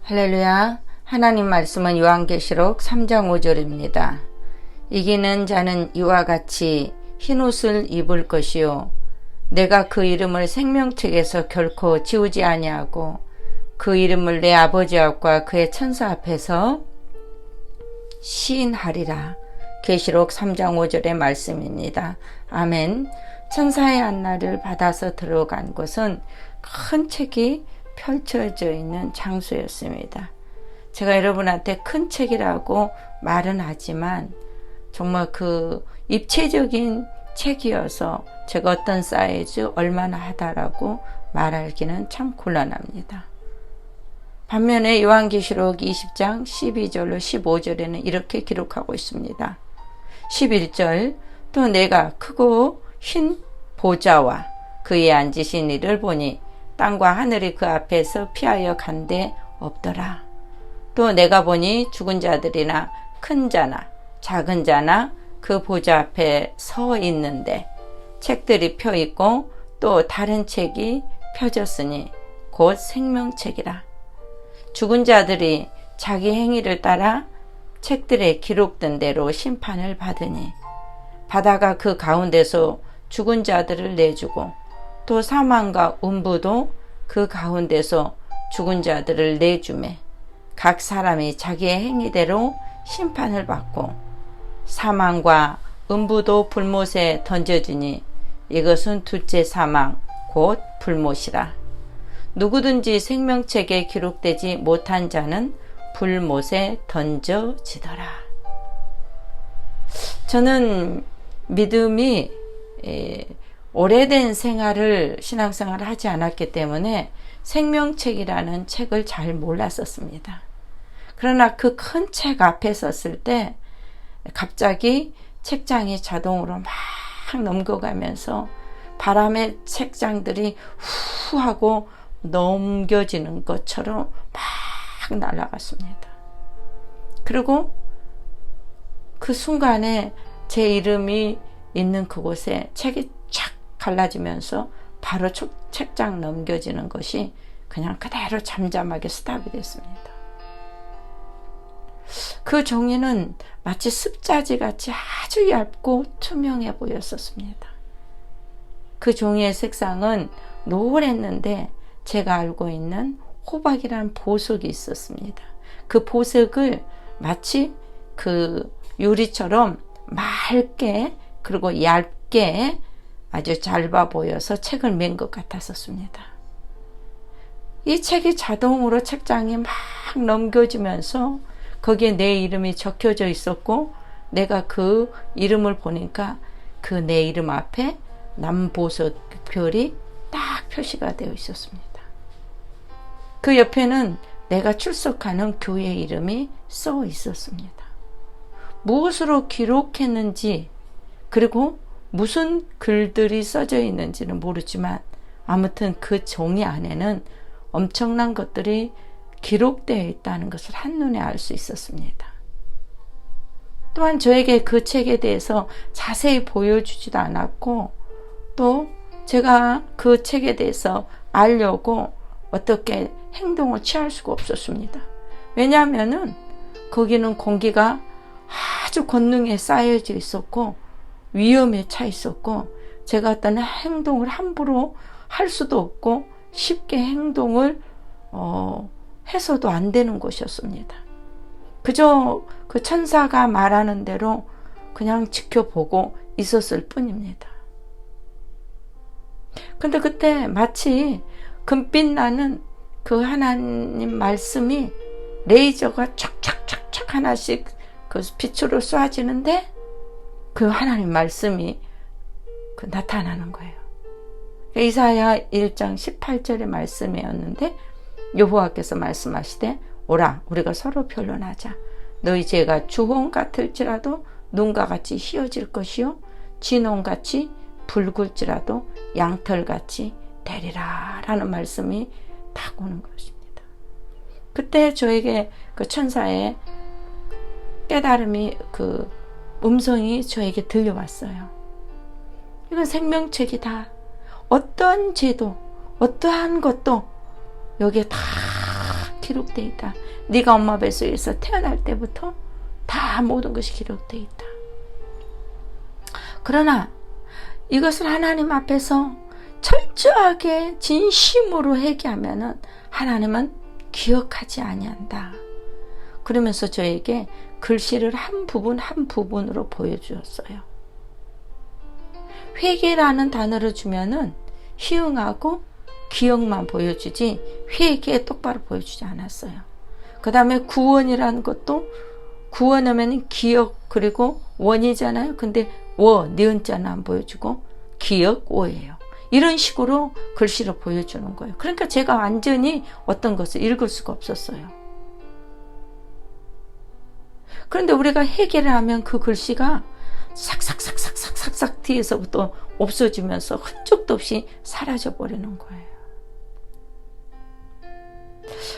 할렐루야. 하나님 말씀은 요한계시록 3장 5절입니다. 이기는 자는 이와 같이 흰옷을 입을 것이요 내가 그 이름을 생명책에서 결코 지우지 아니하고 그 이름을 내 아버지 앞과 그의 천사 앞에서 시인하리라. 계시록 3장 5절의 말씀입니다. 아멘. 천사의 안나를 받아서 들어간 곳은 큰 책이 펼쳐져 있는 장소였습니다. 제가 여러분한테 큰 책이라고 말은 하지만 정말 그 입체적인 책이어서 제가 어떤 사이즈 얼마나 하다라고 말하기는 참 곤란합니다. 반면에 요한계시록 20장 12절로 15절에는 이렇게 기록하고 있습니다. 11절 또 내가 크고 흰 보좌와 그에 앉으신 이를 보니 땅과 하늘이 그 앞에서 피하여 간데 없더라. 또 내가 보니 죽은 자들이나 큰 자나 작은 자나 그 보좌 앞에 서 있는데 책들이 펴 있고 또 다른 책이 펴졌으니 곧 생명책이라. 죽은 자들이 자기 행위를 따라 책들에 기록된 대로 심판을 받으니 바다가 그 가운데서 죽은 자들을 내주고 또 사망과 음부도 그 가운데서 죽은 자들을 내주매 각 사람이 자기의 행위대로 심판을 받고 사망과 음부도 불못에 던져지니 이것은 둘째 사망 곧 불못이라. 누구든지 생명책에 기록되지 못한 자는 불못에 던져지더라. 저는 믿음이 오래된 신앙생활을 하지 않았기 때문에 생명책이라는 책을 잘 몰랐었습니다. 그러나 그 큰 책 앞에 섰을 때 갑자기 책장이 자동으로 막 넘겨가면서 바람에 책장들이 후 하고 넘겨지는 것처럼 막 날아갔습니다. 그리고 그 순간에 제 이름이 있는 그곳에 책이 쫙 갈라지면서 바로 책장 넘겨지는 것이 그냥 그대로 잠잠하게 스탑이 됐습니다. 그 종이는 마치 습자지같이 아주 얇고 투명해 보였었습니다. 그 종이의 색상은 노랬는데 제가 알고 있는 호박이라는 보석이 있었습니다. 그 보석을 마치 그 유리처럼 맑게 그리고 얇게 아주 짧아 보여서 책을 맨 것 같았었습니다. 이 책이 자동으로 책장에 막 넘겨지면서 거기에 내 이름이 적혀져 있었고 내가 그 이름을 보니까 그 내 이름 앞에 남보석 별이 딱 표시가 되어 있었습니다. 그 옆에는 내가 출석하는 교회 이름이 써 있었습니다. 무엇으로 기록했는지 그리고 무슨 글들이 써져 있는지는 모르지만 아무튼 그 종이 안에는 엄청난 것들이 기록되어 있다는 것을 한눈에 알 수 있었습니다. 또한 저에게 그 책에 대해서 자세히 보여주지도 않았고 또 제가 그 책에 대해서 알려고 어떻게 행동을 취할 수가 없었습니다. 왜냐하면은 거기는 공기가 아주 권능에 쌓여져 있었고 위험에 차 있었고 제가 어떤 행동을 함부로 할 수도 없고 쉽게 행동을 해서도 안 되는 곳이었습니다. 그저 그 천사가 말하는 대로 그냥 지켜보고 있었을 뿐입니다. 근데 그때 마치 금빛 나는 그 하나님 말씀이 레이저가 촥촥촥촥 하나씩 그 빛으로 쏘아지는데 그 하나님 말씀이 나타나는 거예요. 이사야 1장 18절의 말씀이었는데 여호와께서 말씀하시되 오라 우리가 서로 변론하자. 너희 죄가 주홍 같을지라도 눈과 같이 희어질 것이요 진홍같이 붉을지라도 양털같이 되리라 라는 말씀이 딱 오는 것입니다. 그때 저에게 그 천사의 깨달음이 그 음성이 저에게 들려왔어요. 이건 생명책이다. 어떠한 죄도 어떠한 것도 여기에 다 기록되어 있다. 네가 엄마 뱃속에서 태어날 때부터 다 모든 것이 기록되어 있다. 그러나 이것을 하나님 앞에서 철저하게 진심으로 회개하면은 하나님은 기억하지 아니한다. 그러면서 저에게 글씨를 한 부분 한 부분으로 보여주었어요. 회개라는 단어를 주면은 희응하고 기억만 보여주지 회개 똑바로 보여주지 않았어요. 그 다음에 구원이라는 것도 구원하면 기억 그리고 원이잖아요. 근데 니은자는 안 보여주고 기억 오예요. 이런 식으로 글씨를 보여주는 거예요. 그러니까 제가 완전히 어떤 것을 읽을 수가 없었어요. 그런데 우리가 회개를 하면 그 글씨가 삭삭삭삭삭삭 뒤에서부터 없어지면서 흔적도 없이 사라져 버리는 거예요.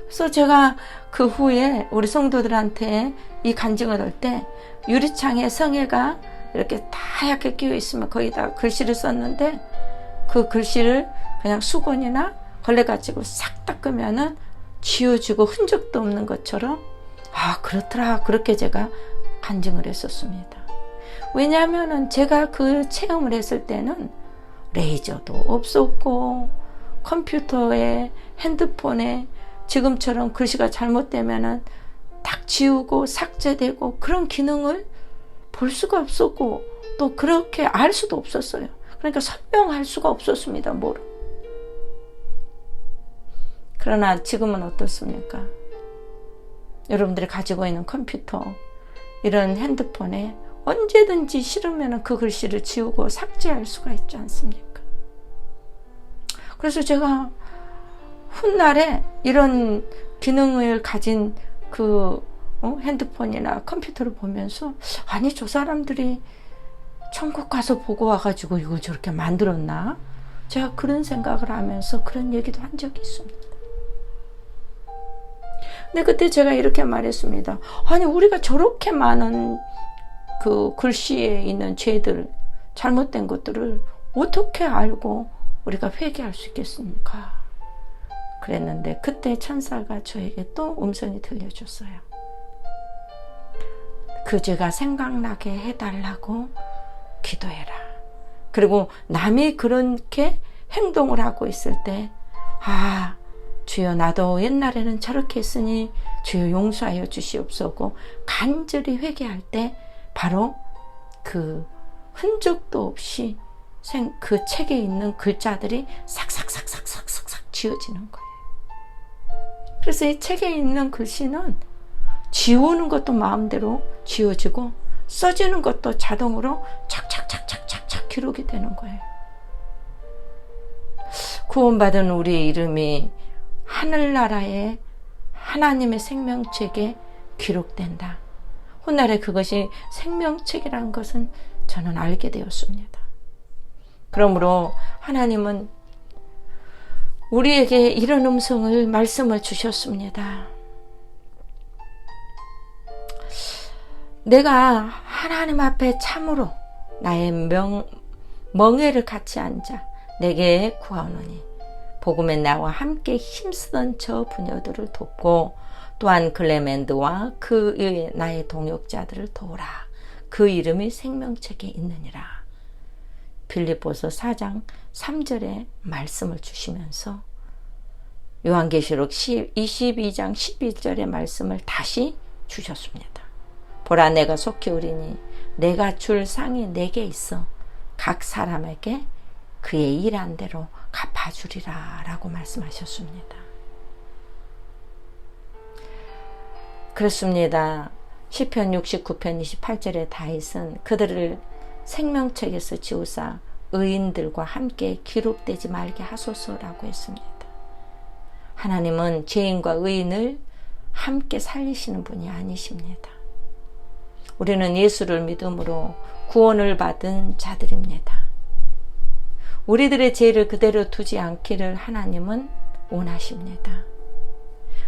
그래서 제가 그 후에 우리 성도들한테 이 간증을 할 때 유리창에 성애가 이렇게 하얗게 끼어 있으면 거기다 글씨를 썼는데 그 글씨를 그냥 수건이나 걸레 가지고 싹 닦으면은 지워지고 흔적도 없는 것처럼 그렇더라. 그렇게 제가 간증을 했었습니다. 왜냐하면은 제가 그 체험을 했을 때는 레이저도 없었고 컴퓨터에 핸드폰에 지금처럼 글씨가 잘못되면은 딱 지우고 삭제되고 그런 기능을 볼 수가 없었고 또 그렇게 알 수도 없었어요. 그러니까 설명할 수가 없었습니다. 그러나 지금은 어떻습니까? 여러분들이 가지고 있는 컴퓨터 이런 핸드폰에 언제든지 싫으면 그 글씨를 지우고 삭제할 수가 있지 않습니까? 그래서 제가 훗날에 이런 기능을 가진 그 핸드폰이나 컴퓨터를 보면서 아니 저 사람들이 천국 가서 보고 와가지고 이걸 저렇게 만들었나? 제가 그런 생각을 하면서 그런 얘기도 한 적이 있습니다. 근데 그때 제가 이렇게 말했습니다. 아니 우리가 저렇게 많은 그 글씨에 있는 죄들 잘못된 것들을 어떻게 알고 우리가 회개할 수 있겠습니까? 그랬는데 그때 천사가 저에게 또 음성이 들려줬어요. 그 죄가 생각나게 해달라고 기도해라. 그리고 남이 그렇게 행동을 하고 있을 때 주여 나도 옛날에는 저렇게 했으니 주여 용서하여 주시옵소서 간절히 회개할 때 바로 그 흔적도 없이 그 책에 있는 글자들이 삭삭삭삭삭삭 지워지는 거예요. 그래서 이 책에 있는 글씨는 지우는 것도 마음대로 지워지고 써지는 것도 자동으로 착착착착착착 기록이 되는 거예요. 구원받은 우리의 이름이 하늘나라의 하나님의 생명책에 기록된다. 훗날에 그것이 생명책이라는 것은 저는 알게 되었습니다. 그러므로 하나님은 우리에게 이런 말씀을 주셨습니다. 내가 하나님 앞에 참으로 나의 멍에를 같이 앉아 내게 구하노니 복음의 나와 함께 힘쓰던 저 부녀들을 돕고 또한 클레멘드와 그 외의 나의 동역자들을 도우라. 그 이름이 생명책에 있느니라. 빌립보서 4장 3절에 말씀을 주시면서 요한계시록 22장 11절의 말씀을 다시 주셨습니다. 보라 내가 속히 오리니 내가 줄 상이 내게 있어 각 사람에게 그의 일한 대로 갚아주리라 라고 말씀하셨습니다. 그렇습니다. 시편 69편 28절에 다윗은 그들을 생명책에서 지우사 의인들과 함께 기록되지 말게 하소서라고 했습니다. 하나님은 죄인과 의인을 함께 살리시는 분이 아니십니다. 우리는 예수를 믿음으로 구원을 받은 자들입니다. 우리들의 죄를 그대로 두지 않기를 하나님은 원하십니다.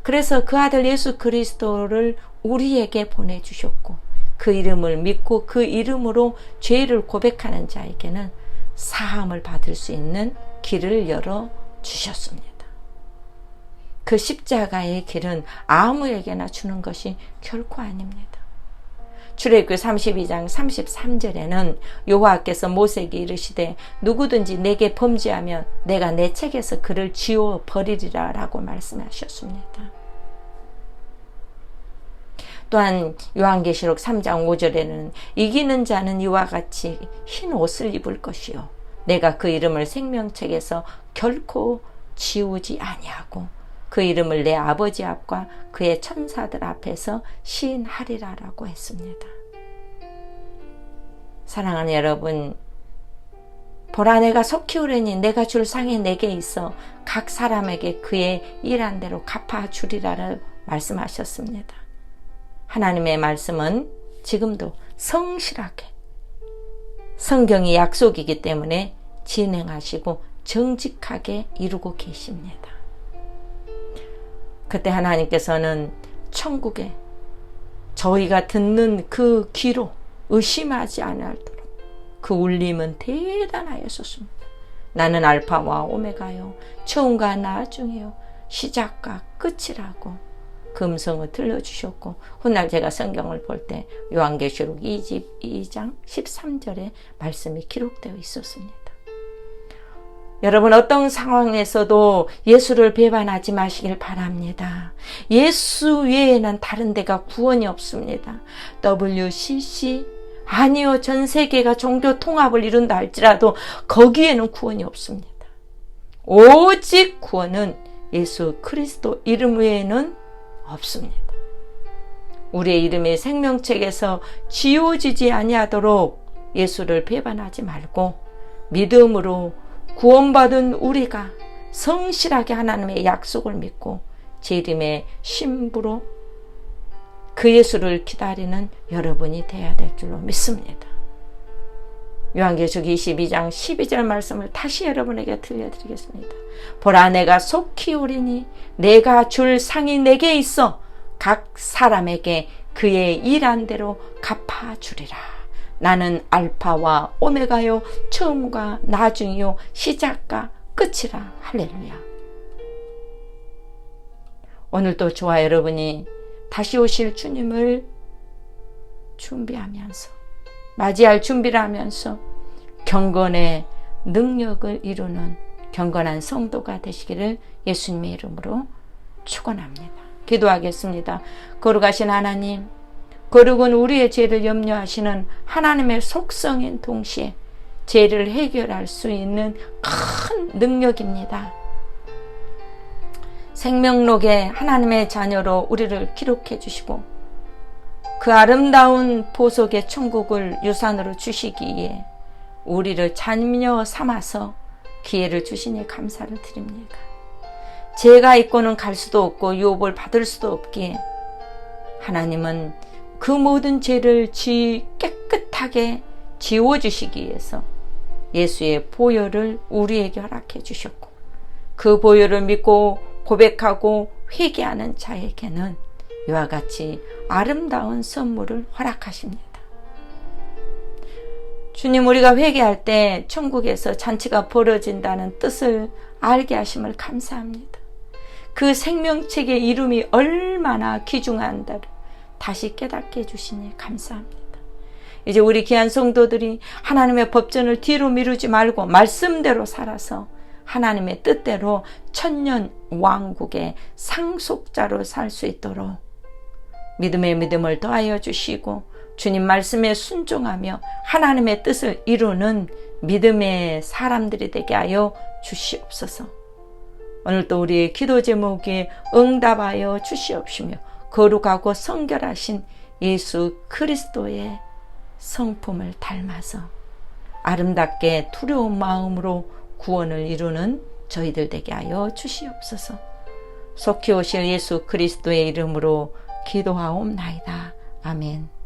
그래서 그 아들 예수 그리스도를 우리에게 보내주셨고 그 이름을 믿고 그 이름으로 죄를 고백하는 자에게는 사함을 받을 수 있는 길을 열어주셨습니다. 그 십자가의 길은 아무에게나 주는 것이 결코 아닙니다. 출애굽기 32장 33절에는 여호와께서 모세에게 이르시되 누구든지 내게 범죄하면 내가 내 책에서 그를 지워 버리리라 라고 말씀하셨습니다. 또한 요한계시록 3장 5절에는 이기는 자는 이와 같이 흰 옷을 입을 것이요 내가 그 이름을 생명책에서 결코 지우지 아니하고 그 이름을 내 아버지 앞과 그의 천사들 앞에서 시인하리라 라고 했습니다. 사랑하는 여러분, 보라 내가 속히 오르니 내가 줄 상이 내게 있어 각 사람에게 그의 일한 대로 갚아주리라 말씀하셨습니다. 하나님의 말씀은 지금도 성실하게 성경이 약속이기 때문에 진행하시고 정직하게 이루고 계십니다. 그때 하나님께서는 천국에 저희가 듣는 그 귀로 의심하지 않도록 그 울림은 대단하였었습니다. 나는 알파와 오메가요 처음과 나중이요 시작과 끝이라고 그 음성을 들려주셨고 훗날 제가 성경을 볼 때 요한계시록 2장 13절에 말씀이 기록되어 있었습니다. 여러분 어떤 상황에서도 예수를 배반하지 마시길 바랍니다. 예수 외에는 다른 데가 구원이 없습니다. WCC 아니요 전 세계가 종교 통합을 이룬다 할지라도 거기에는 구원이 없습니다. 오직 구원은 예수 그리스도 이름 외에는 없습니다. 우리의 이름이 생명책에서 지워지지 아니하도록 예수를 배반하지 말고 믿음으로 구원받은 우리가 성실하게 하나님의 약속을 믿고 제 이름의 신부로 그 예수를 기다리는 여러분이 되어야 될 줄로 믿습니다. 요한계시록 22장 12절 말씀을 다시 여러분에게 들려드리겠습니다. 보라 내가 속히 오리니 내가 줄 상이 내게 있어 각 사람에게 그의 일한 대로 갚아주리라. 나는 알파와 오메가요 처음과 나중이요 시작과 끝이라. 할렐루야. 오늘도 저와 여러분이 다시 오실 주님을 준비하면서 맞이할 준비를 하면서 경건의 능력을 이루는 경건한 성도가 되시기를 예수님의 이름으로 축원합니다. 기도하겠습니다. 거룩하신 하나님, 거룩은 우리의 죄를 염려하시는 하나님의 속성인 동시에 죄를 해결할 수 있는 큰 능력입니다. 생명록에 하나님의 자녀로 우리를 기록해 주시고 그 아름다운 보석의 천국을 유산으로 주시기에 우리를 자녀 삼아서 기회를 주시니 감사를 드립니다. 죄가 있고는 갈 수도 없고 유업을 받을 수도 없기에 하나님은 그 모든 죄를 깨끗하게 지워주시기 위해서 예수의 보혈을 우리에게 허락해 주셨고 그 보혈을 믿고 고백하고 회개하는 자에게는 이와 같이 아름다운 선물을 허락하십니다. 주님, 우리가 회개할 때 천국에서 잔치가 벌어진다는 뜻을 알게 하심을 감사합니다. 그 생명책의 이름이 얼마나 귀중한가를 다시 깨닫게 해주시니 감사합니다. 이제 우리 귀한 성도들이 하나님의 법전을 뒤로 미루지 말고 말씀대로 살아서 하나님의 뜻대로 천년 왕국의 상속자로 살 수 있도록 믿음의 믿음을 더하여 주시고 주님 말씀에 순종하며 하나님의 뜻을 이루는 믿음의 사람들이 되게 하여 주시옵소서. 오늘도 우리의 기도 제목에 응답하여 주시옵시며 거룩하고 성결하신 예수 그리스도의 성품을 닮아서 아름답게 두려운 마음으로 구원을 이루는 저희들 되게 하여 주시옵소서. 속히 오실 예수 그리스도의 이름으로 기도하옵나이다. 아멘.